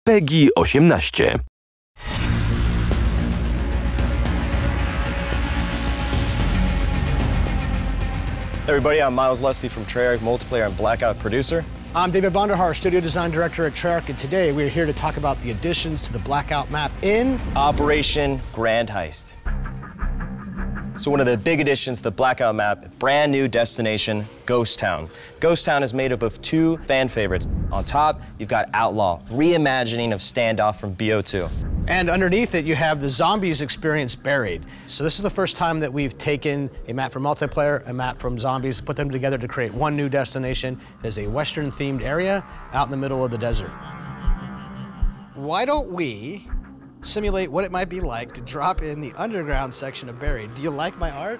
PEGI 18. Hey everybody, I'm Milesem Leslie from Treyarch Multiplayer and Blackout producer. I'm Davidem Vonderhaar, studio design director at Treyarch, and today we're here to talk about the additions to the Blackout map in Operation Grand Heist. So one of the big additions to the Blackout map, brand new destination, Ghost Town. Ghost Town is made up of two fan favorites. On top, you've got Outlaw, reimagining of Standoff from BO2. And underneath it, you have the zombies experience buried. So this is the first time that we've taken a map from multiplayer, a map from zombies, put them together to create one new destination. It is a Western-themed area out in the middle of the desert. Why don't we simulate what it might be like to drop in the underground section of Buried? Do you like my art?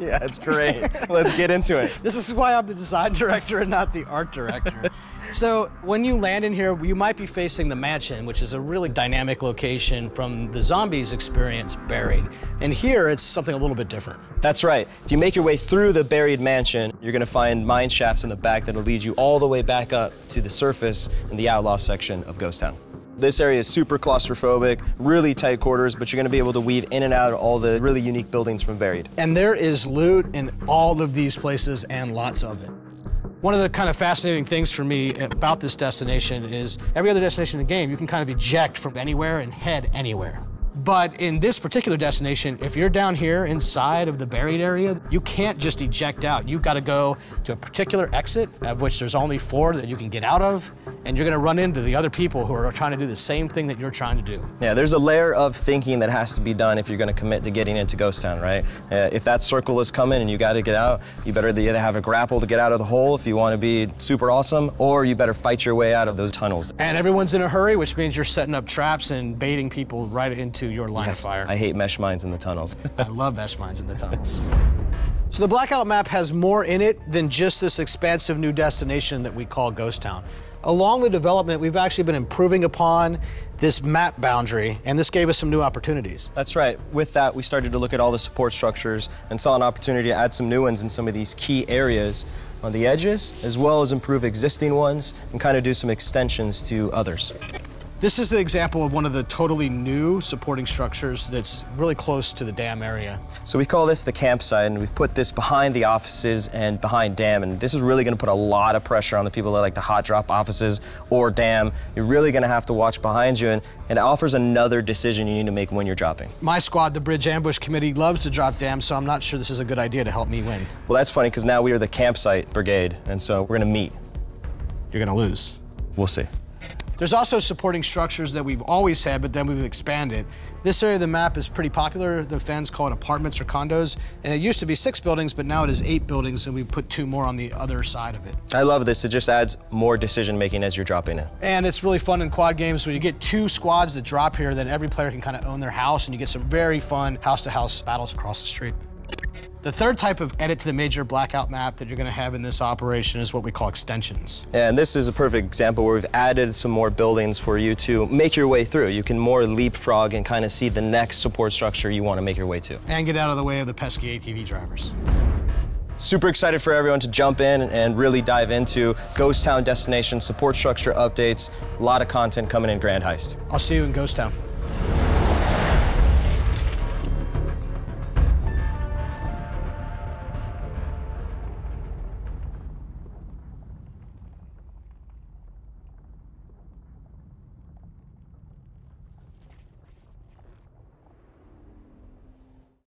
Yeah, it's great. Let's get into it. This is why I'm the design director and not the art director. So when you land in here, you might be facing the mansion, which is a really dynamic location from the zombies experience Buried. And here, it's something a little bit different. That's right. If you make your way through the buried mansion, you're going to find mine shafts in the back that'll lead you all the way back up to the surface in the Outlaw section of Ghost Town. This area is super claustrophobic, really tight quarters, but you're going to be able to weave in and out of all the really unique buildings from Buried. And there is loot in all of these places and lots of it. One of the kind of fascinating things for me about this destination is every other destination in the game, you can kind of eject from anywhere and head anywhere. But in this particular destination, if you're down here inside of the buried area, you can't just eject out. You've got to go to a particular exit, of which there's only 4 that you can get out of, and you're going to run into the other people who are trying to do the same thing that you're trying to do. Yeah, there's a layer of thinking that has to be done if you're going to commit to getting into Ghost Town, right? If that circle is coming and you got to get out, you better either have a grapple to get out of the hole if you want to be super awesome, or you better fight your way out of those tunnels. And everyone's in a hurry, which means you're setting up traps and baiting people right into your line of fire. I hate mesh mines in the tunnels. I love mesh mines in the tunnels. So the Blackout map has more in it than just this expansive new destination that we call Ghost Town. Along the development, we've actually been improving upon this map boundary, and this gave us some new opportunities. That's right. With that, we started to look at all the support structures and saw an opportunity to add some new ones in some of these key areas on the edges, as well as improve existing ones and kind of do some extensions to others. This is the example of one of the totally new supporting structures that's really close to the dam area. So we call this the campsite, and we've put this behind the offices and behind dam, and this is really going to put a lot of pressure on the people that like to hot drop offices or dam. You're really going to have to watch behind you, and it offers another decision you need to make when you're dropping. My squad, the Bridge Ambush Committee, loves to drop dams, so I'm not sure this is a good idea to help me win. Well, that's funny, because now we are the campsite brigade, and so we're going to meet. You're going to lose. We'll see. There's also supporting structures that we've always had, but then we've expanded. This area of the map is pretty popular. The fans call it apartments or condos, and it used to be 6 buildings, but now it is 8 buildings, and we put 2 more on the other side of it. I love this. It just adds more decision-making as you're dropping it. And it's really fun in quad games when you get 2 squads that drop here, then every player can kind of own their house, and you get some very fun house-to-house battles across the street. The third type of edit to the major Blackout map that you're going to have in this operation is what we call extensions. And this is a perfect example where we've added some more buildings for you to make your way through. You can more leapfrog and kind of see the next support structure you want to make your way to. And get out of the way of the pesky ATV drivers. Super excited for everyone to jump in and really dive into Ghost Town destination, support structure updates, a lot of content coming in Grand Heist. I'll see you in Ghost Town.